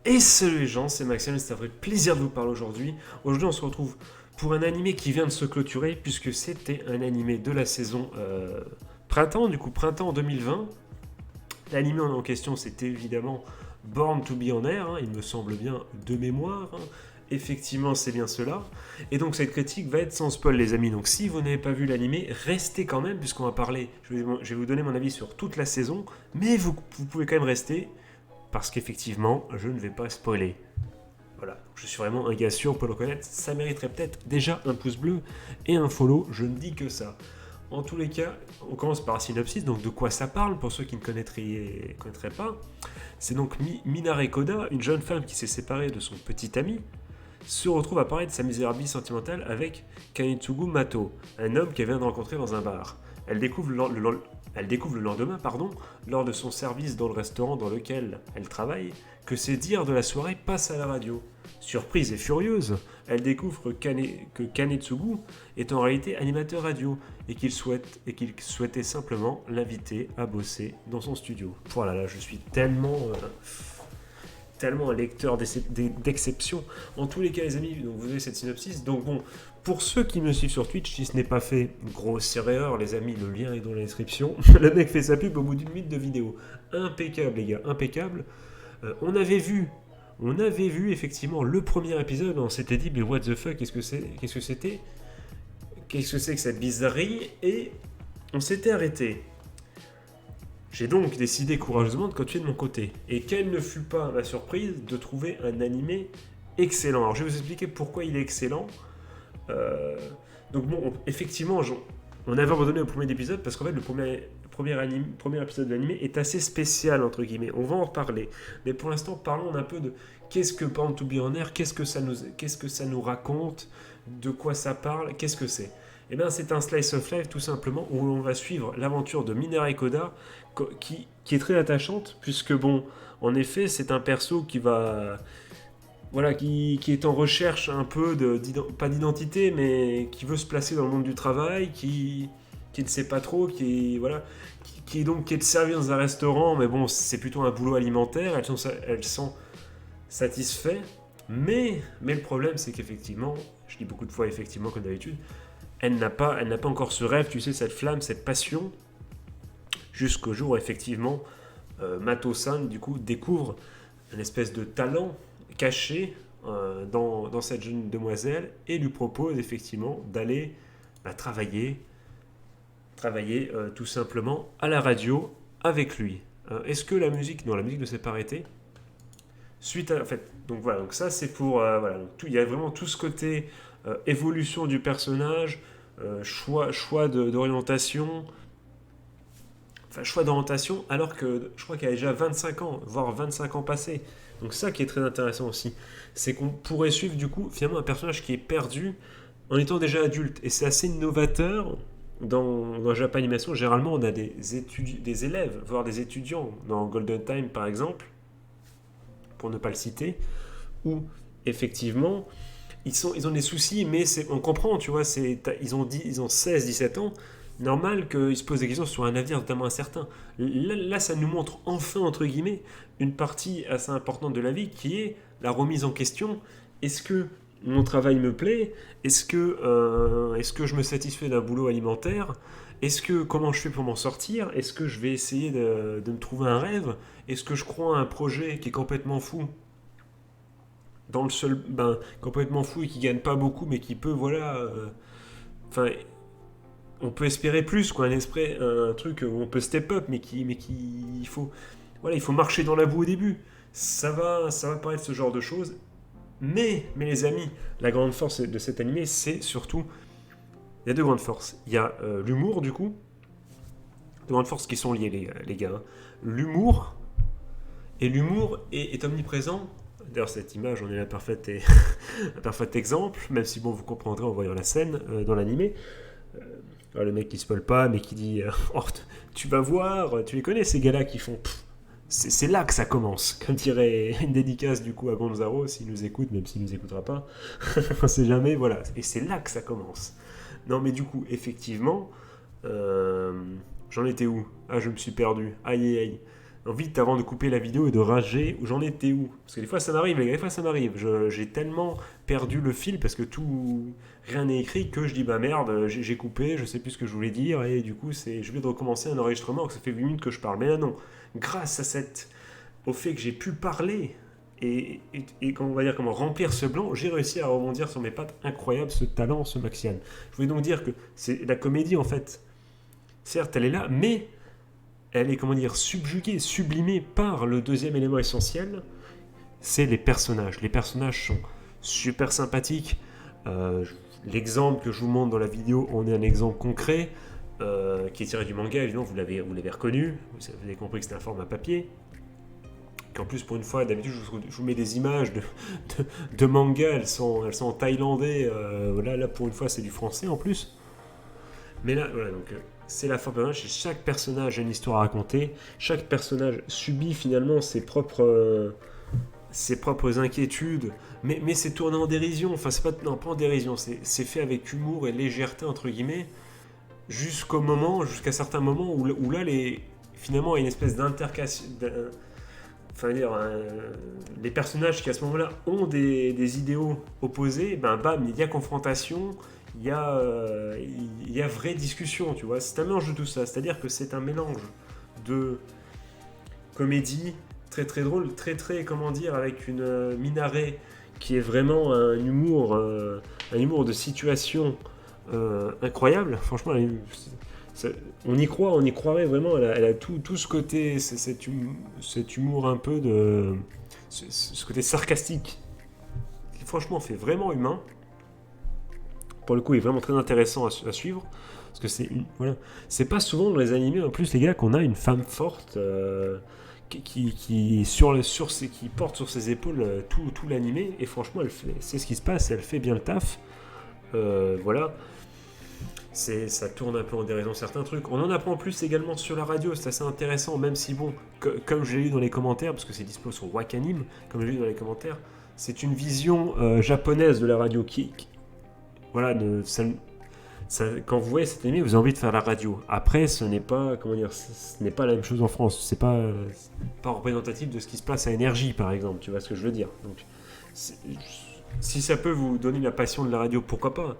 Et salut les gens, c'est Maxime, c'est un vrai plaisir de vous parler aujourd'hui. Aujourd'hui, on se retrouve pour un animé qui vient de se clôturer, puisque c'était un animé de la saison printemps, du coup printemps 2020. L'animé en question, c'était évidemment Born to Be on Air, il me semble bien de mémoire. Effectivement, c'est bien cela. Et donc, cette critique va être sans spoil, les amis. Donc, si vous n'avez pas vu l'animé, restez quand même, puisqu'on va parler. Je vais vous donner mon avis sur toute la saison, mais vous pouvez quand même rester, parce qu'effectivement, je ne vais pas spoiler. Voilà, je suis vraiment un gars sûr pour le connaître. Ça mériterait peut-être déjà un pouce bleu et un follow, je ne dis que ça. En tous les cas, on commence par un synopsis, donc de quoi ça parle pour ceux qui ne connaîtraient pas. C'est donc Minare Koda, une jeune femme qui s'est séparée de son petit ami, se retrouve à parler de sa misère sentimentale avec Kanetsugu Mato, un homme qu'elle vient de rencontrer dans un bar. Elle découvre le lendemain, lors de son service dans le restaurant dans lequel elle travaille, que ses dires de la soirée passent à la radio. Surprise et furieuse, elle découvre que Kanetsugu est en réalité animateur radio et qu'il souhaitait simplement l'inviter à bosser dans son studio. Voilà, là, je suis tellement un lecteur d'exception. En tous les cas, les amis, donc vous avez cette synopsis. Donc bon, pour ceux qui me suivent sur Twitch, si ce n'est pas fait, grosse erreur, les amis, le lien est dans la description. Le mec fait sa pub au bout d'une minute de vidéo. Impeccable, les gars, impeccable. On avait vu effectivement le premier épisode, on s'était dit, mais what the fuck, qu'est-ce que c'était Qu'est-ce que c'est que cette bizarrerie Et on s'était arrêté. J'ai donc décidé courageusement de continuer de mon côté. Et quelle ne fut pas ma surprise de trouver un animé excellent. Alors je vais vous expliquer pourquoi il est excellent. Donc bon, effectivement, on avait abandonné au premier épisode parce qu'en fait le premier épisode de l'animé est assez spécial, entre guillemets. On va en reparler. Mais pour l'instant, parlons un peu de qu'est-ce que Born to Be on Air, qu'est-ce que ça nous raconte, de quoi ça parle, qu'est-ce que c'est. Eh bien, c'est un slice of life tout simplement où on va suivre l'aventure de Minare Koda qui est très attachante puisque bon, en effet, c'est un perso qui va voilà, qui est en recherche un peu pas d'identité, mais qui veut se placer dans le monde du travail, qui ne sait pas trop, qui est de servir dans un restaurant, mais bon, c'est plutôt un boulot alimentaire, elles sont satisfaites, mais le problème, c'est qu'effectivement, je dis beaucoup de fois effectivement comme d'habitude, elle n'a pas encore ce rêve, tu sais, cette flamme, cette passion, jusqu'au jour où effectivement, Mato-san, du coup, découvre une espèce de talent caché dans cette jeune demoiselle et lui propose effectivement d'aller travailler tout simplement à la radio avec lui. Est-ce que la musique... Non, la musique ne s'est pas arrêtée. En fait, donc voilà, donc ça c'est pour... voilà, il y a vraiment tout ce côté évolution du personnage, d'orientation, choix d'orientation, alors que je crois qu'elle a déjà 25 ans, voire 25 ans passés. Donc ça qui est très intéressant aussi, c'est qu'on pourrait suivre du coup finalement un personnage qui est perdu en étant déjà adulte. Et c'est assez novateur dans Japan Animation. Généralement on a des élèves, voire des étudiants, dans Golden Time par exemple, pour ne pas le citer, où effectivement ils ont des soucis, mais on comprend, tu vois, ils ont 16-17 ans, normal qu'ils se posent des questions sur un avenir notamment incertain. Là, ça nous montre enfin, entre guillemets, une partie assez importante de la vie qui est la remise en question. Est-ce que mon travail me plaît ? Est-ce que je me satisfais d'un boulot alimentaire ? Comment je fais pour m'en sortir ? Est-ce que je vais essayer de me trouver un rêve ? Est-ce que je crois à un projet qui est complètement fou ? Complètement fou et qui gagne pas beaucoup, mais qui peut, on peut espérer plus, quoi, un truc où on peut step up, mais il faut marcher dans la boue au début. Ça va paraître ce genre de choses. Mais les amis, la grande force de cet animé, c'est surtout, il y a deux grandes forces. Il y a l'humour, du coup, deux grandes forces qui sont liées, les gars. L'humour est omniprésent. D'ailleurs, cette image, on est un parfait exemple, même si bon, vous comprendrez en voyant la scène dans l'animé. Le mec qui spoil pas, mais qui dit oh, tu vas voir, tu les connais ces gars-là qui font c'est là que ça commence, comme dirait une dédicace du coup à Gonzaro s'il nous écoute, même s'il nous écoutera pas, on sait jamais, voilà, et c'est là que ça commence. Non mais du coup, effectivement, j'en étais où ? Ah, je me suis perdu, aïe aïe aïe. vite avant de couper la vidéo et de rager où j'en étais où. Parce que des fois ça m'arrive, les gars, des fois ça m'arrive. J'ai tellement perdu le fil parce que rien n'est écrit que je dis bah merde, j'ai coupé, je sais plus ce que je voulais dire et du coup je vais de recommencer un enregistrement que ça fait 8 minutes que je parle. Mais là non, grâce au fait que j'ai pu parler et comment on va dire comment remplir ce blanc, j'ai réussi à rebondir sur mes pattes. Incroyable ce talent, ce Maxian. Je voulais donc dire que c'est la comédie en fait. Certes, elle est là, mais elle est, comment dire, subjuguée, sublimée par le deuxième élément essentiel, c'est les personnages. Les personnages sont super sympathiques. L'exemple que je vous montre dans la vidéo, on est un exemple concret qui est tiré du manga, évidemment, vous l'avez reconnu, vous avez compris que c'était un format papier. Qu'en plus, pour une fois, d'habitude, je vous mets des images de manga, elles sont en thaïlandais, voilà, là, pour une fois, c'est du français en plus. Mais là, voilà, donc c'est la forme personnage, et chaque personnage a une histoire à raconter, chaque personnage subit finalement ses propres inquiétudes, mais c'est tourné en dérision, enfin c'est pas en dérision, c'est fait avec humour et légèreté entre guillemets, jusqu'à certains moments où là finalement il y a une espèce d'intercation, enfin dire, les personnages qui à ce moment-là ont des idéaux opposés, ben bam, il y a confrontation. Il y a vraie discussion, tu vois. C'est un mélange de tout ça. C'est-à-dire que c'est un mélange de comédie très très drôle, très très, comment dire, avec une Minaret qui est vraiment un humour de situation incroyable. Franchement, on y croit, on y croirait vraiment. Elle a tout ce côté, cet humour un peu de... ce côté sarcastique qui franchement fait vraiment humain. Pour le coup, il est vraiment très intéressant à suivre. Parce que c'est pas souvent dans les animés, en plus, les gars, qu'on a une femme forte qui porte sur ses épaules tout l'animé. Et franchement, c'est ce qui se passe, elle fait bien le taf. Voilà. Ça tourne un peu en dérision certains trucs. On en apprend plus également sur la radio, c'est assez intéressant, même si, bon, comme je l'ai lu dans les commentaires, parce que c'est dispo sur Wakanim, comme je l'ai lu dans les commentaires, c'est une vision japonaise de la radio voilà, quand vous voyez cet anime, vous avez envie de faire la radio. Après, ce n'est pas la même chose en France. C'est pas représentatif de ce qui se passe à Énergie, par exemple. Tu vois ce que je veux dire. Donc, si ça peut vous donner la passion de la radio, pourquoi pas.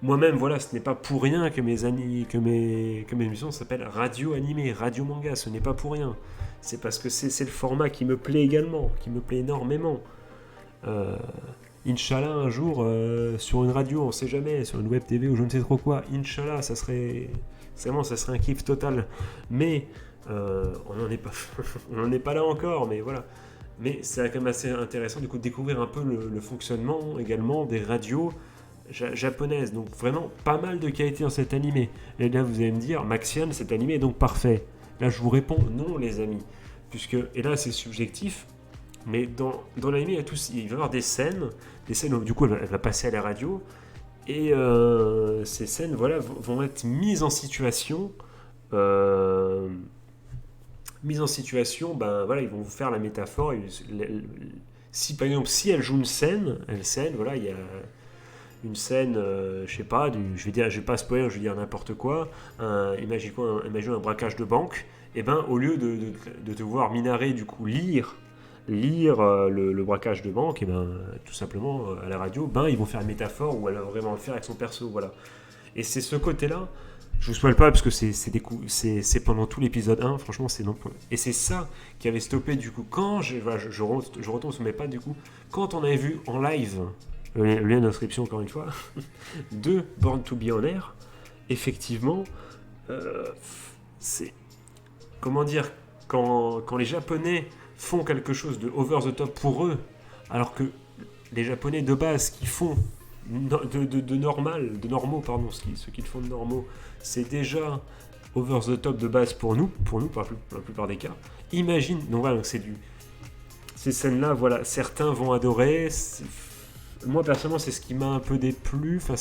Moi-même, voilà, ce n'est pas pour rien que mes émissions s'appellent radio animé, radio manga. Ce n'est pas pour rien. C'est parce que c'est le format qui me plaît également, qui me plaît énormément. Inch'Allah, un jour, sur une radio, on sait jamais, sur une web TV ou je ne sais trop quoi, Inch'Allah, ça serait un kiff total. Mais on n'en est pas là encore, mais voilà. Mais c'est quand même assez intéressant du coup de découvrir un peu le fonctionnement également des radios japonaises. Donc vraiment pas mal de qualité dans cet animé. Et là vous allez me dire, Maxian, cet animé est donc parfait. Là je vous réponds non les amis. Et là c'est subjectif. Mais dans l'anime, il va y avoir des scènes où du coup elle va passer à la radio, et ces scènes voilà, vont être mises en situation, ben voilà, ils vont vous faire la métaphore. Si par exemple, si elle joue une scène, voilà, il y a une scène, je sais pas, je vais pas spoiler, je vais dire n'importe quoi, imaginons un braquage de banque, et ben au lieu de te voir Minaret du coup lire le braquage de banque, et ben tout simplement à la radio, ben ils vont faire une métaphore où elle va vraiment le faire avec son perso, voilà. Et c'est ce côté-là, je vous spoil pas parce que c'est pendant tout l'épisode 1, franchement c'est non. Et c'est ça qui avait stoppé du coup quand je retombe sur mes pattes du coup quand on avait vu en live le lien d'inscription encore une fois de Born to Be on Air. Effectivement, c'est comment dire, quand les Japonais font quelque chose de over the top pour eux, alors que les Japonais de base qui font de normaux, ceux qui font de normaux, c'est déjà over the top de base pour nous par la plupart des cas. Imagine, donc voilà, donc ces scènes-là, voilà, certains vont adorer. Moi personnellement, c'est ce qui m'a un peu déplu. Enfin,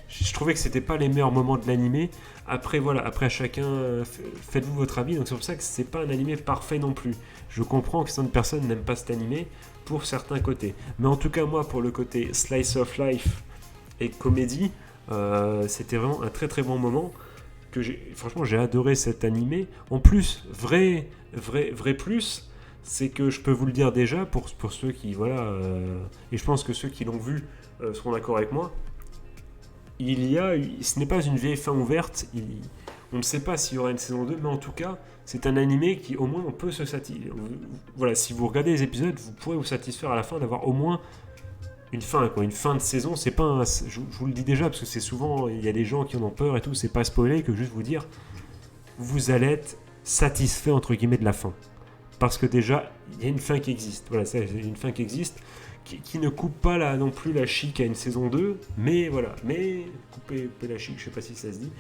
je trouvais que c'était pas les meilleurs moments de l'animé. Après voilà, après chacun faites-vous votre avis. Donc c'est pour ça que c'est pas un animé parfait non plus. Je comprends que certaines personnes n'aiment pas cet animé pour certains côtés. Mais en tout cas moi pour le côté slice of life et comédie, c'était vraiment un très très bon moment. franchement, j'ai adoré cet animé. En plus, vrai plus, c'est que je peux vous le dire déjà pour ceux qui, voilà, et je pense que ceux qui l'ont vu seront d'accord avec moi. Ce n'est pas une vieille fin ouverte. On ne sait pas s'il y aura une saison 2, mais en tout cas, c'est un animé qui, au moins, on peut se satisfaire. Voilà, si vous regardez les épisodes, vous pourrez vous satisfaire à la fin d'avoir au moins une fin, quoi. Une fin de saison. C'est pas je vous le dis déjà, parce que c'est souvent, il y a des gens qui en ont peur et tout, c'est pas spoiler que juste vous dire, vous allez être satisfait, entre guillemets, de la fin. Parce que déjà, il y a une fin qui existe. Voilà, c'est une fin qui existe. Qui ne coupe pas là non plus la chic à une saison 2, mais voilà, mais couper la chic, je sais pas si ça se dit,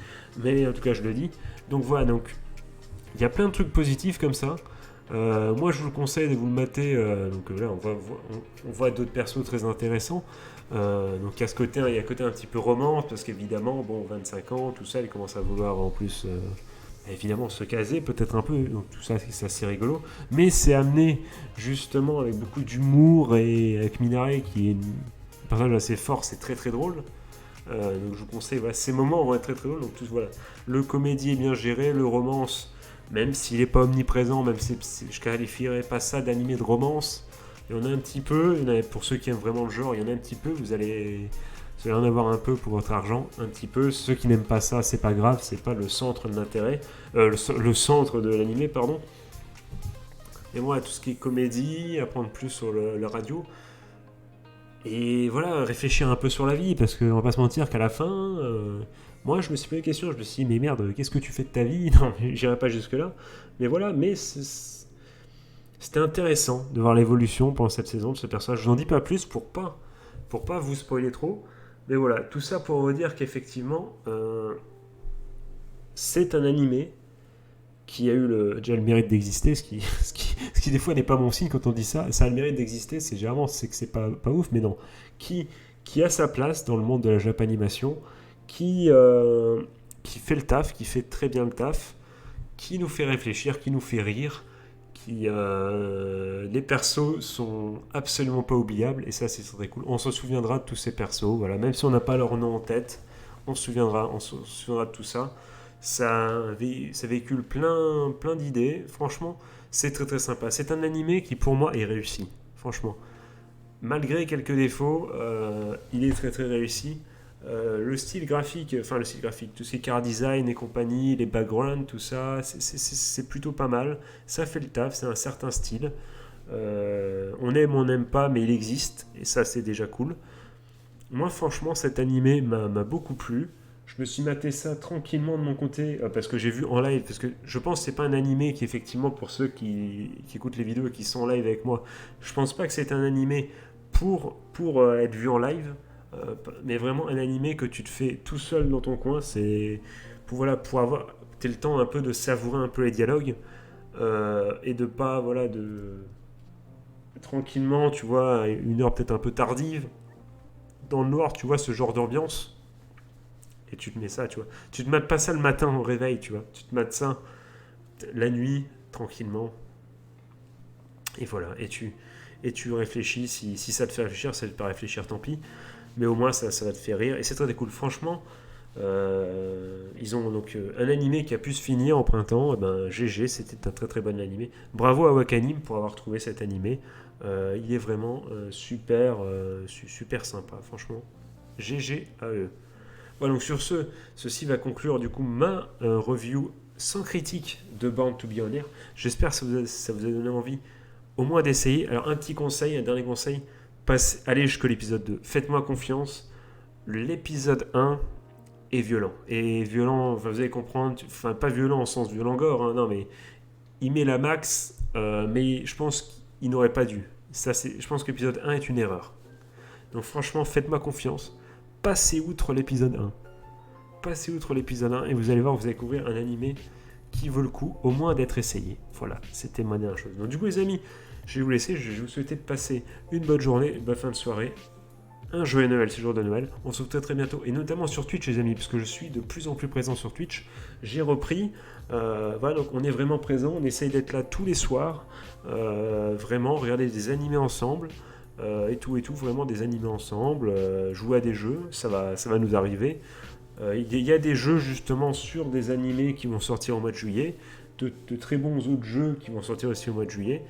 mais en tout cas je le dis. Donc voilà, donc il y a plein de trucs positifs comme ça. Moi je vous le conseille de vous le mater, donc là on voit d'autres persos très intéressants. Donc il y a ce côté, il y a un côté un petit peu romance, parce qu'évidemment, bon, 25 ans, tout ça, il commence à vouloir en plus évidemment se caser peut-être un peu, donc tout ça c'est assez rigolo, mais c'est amené justement avec beaucoup d'humour et avec Minare qui est un personnage assez fort, c'est très très drôle. Donc je vous conseille, voilà, ces moments vont être très très drôles. Donc tout, voilà, le comédie est bien géré, le romance, même s'il n'est pas omniprésent, même si je qualifierais pas ça d'animé de romance, il y en a un petit peu, il y en a, pour ceux qui aiment vraiment le genre, il y en a un petit peu, vous allez en avoir un peu pour votre argent, un petit peu. Ceux qui n'aiment pas ça, c'est pas grave, c'est pas le centre de l'intérêt, le centre de l'animé, pardon. Et moi, tout ce qui est comédie, apprendre plus sur la radio, et voilà, réfléchir un peu sur la vie, parce qu'on va pas se mentir qu'à la fin, moi je me suis posé des questions, je me suis dit, mais merde, qu'est-ce que tu fais de ta vie? Non, j'irai pas jusque-là, mais voilà, mais c'était intéressant de voir l'évolution pendant cette saison de ce personnage. Je n'en dis pas plus pour pas vous spoiler trop. Mais voilà, tout ça pour vous dire qu'effectivement, c'est un animé qui a eu déjà le mérite d'exister, ce qui des fois n'est pas mon signe quand on dit ça. Ça a le mérite d'exister, c'est généralement c'est que c'est pas ouf, mais non. Qui a sa place dans le monde de la Japanimation, qui fait le taf, qui fait très bien le taf, qui nous fait réfléchir, qui nous fait rire, les persos sont absolument pas oubliables, et ça c'est très cool. On se souviendra de tous ces persos, voilà, même si on n'a pas leur nom en tête, on se souviendra de tout ça. Ça véhicule plein d'idées. Franchement, c'est très très sympa. C'est un animé qui pour moi est réussi, franchement. Malgré quelques défauts, il est très très réussi. Le style graphique, tout ce qui est car design et compagnie, les backgrounds, tout ça, c'est plutôt pas mal. Ça fait le taf, c'est un certain style. On aime, on n'aime pas, mais il existe, et ça c'est déjà cool. Moi franchement, cet animé m'a beaucoup plu. Je me suis maté ça tranquillement de mon côté, parce que j'ai vu en live, parce que je pense que c'est pas un animé qui effectivement, pour ceux qui écoutent les vidéos et qui sont en live avec moi, je pense pas que c'est un animé pour être vu en live. Mais vraiment un animé que tu te fais tout seul dans ton coin, c'est pour avoir le temps un peu de savourer un peu les dialogues, et de pas, voilà, de tranquillement, tu vois, une heure peut-être un peu tardive dans le noir, tu vois, ce genre d'ambiance, et tu te mets ça, tu vois, tu te mates pas ça le matin au réveil, tu vois, tu te mates ça la nuit tranquillement, et voilà, et tu réfléchis. Si ça te fait réfléchir, ça te fait réfléchir, tant pis, mais au moins ça va te faire rire, et c'est très cool. Franchement, ils ont donc un animé qui a pu se finir en printemps. GG, c'était un très très bon animé. Bravo à Wakanim pour avoir trouvé cet animé. Il est vraiment super sympa, franchement. GG à eux. Voilà, donc sur ceci va conclure du coup ma review sans critique de Born to Be On Air. J'espère que ça vous a donné envie au moins d'essayer. Alors un petit conseil, un dernier conseil, allez jusqu'à l'épisode 2. Faites-moi confiance. L'épisode 1 est violent. Et violent, vous allez comprendre, pas violent au sens violent gore, hein, non, mais il met la max, mais je pense qu'il n'aurait pas dû. Je pense que l'épisode 1 est une erreur. Donc franchement, faites-moi confiance. Passez outre l'épisode 1. Passez outre l'épisode 1 et vous allez voir, vous allez découvrir un animé qui vaut le coup, au moins d'être essayé. Voilà, c'était ma dernière chose. Donc du coup les amis, je vais vous laisser, je vais vous souhaiter de passer une bonne journée, une bonne fin de soirée, un joyeux Noël, c'est le jour de Noël. On se retrouve très bientôt, et notamment sur Twitch les amis, parce que je suis de plus en plus présent sur Twitch. J'ai repris, voilà, donc on est vraiment présent, on essaye d'être là tous les soirs, vraiment, regarder des animés ensemble, et tout, vraiment des animés ensemble, jouer à des jeux, ça va nous arriver. Il y a des jeux justement sur des animés qui vont sortir au mois de juillet, de très bons autres jeux qui vont sortir aussi au mois de juillet.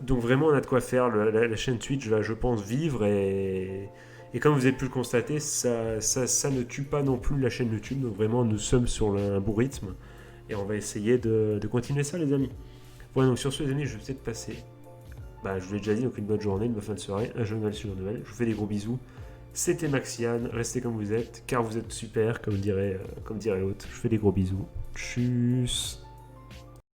Donc vraiment, on a de quoi faire. La chaîne Twitch va, je pense, vivre et comme vous avez pu le constater, ça ne tue pas non plus la chaîne YouTube. Donc vraiment, nous sommes sur un bon rythme et on va essayer de continuer ça, les amis. Voilà, donc sur ce, les amis, je vais peut-être passer. Je vous l'ai déjà dit, donc une bonne journée, une bonne fin de soirée, un jeu Noël sur Noël. Je vous fais des gros bisous. C'était Maxiane, restez comme vous êtes, car vous êtes super, comme dirait l'autre. Je vous fais des gros bisous. Tchuss.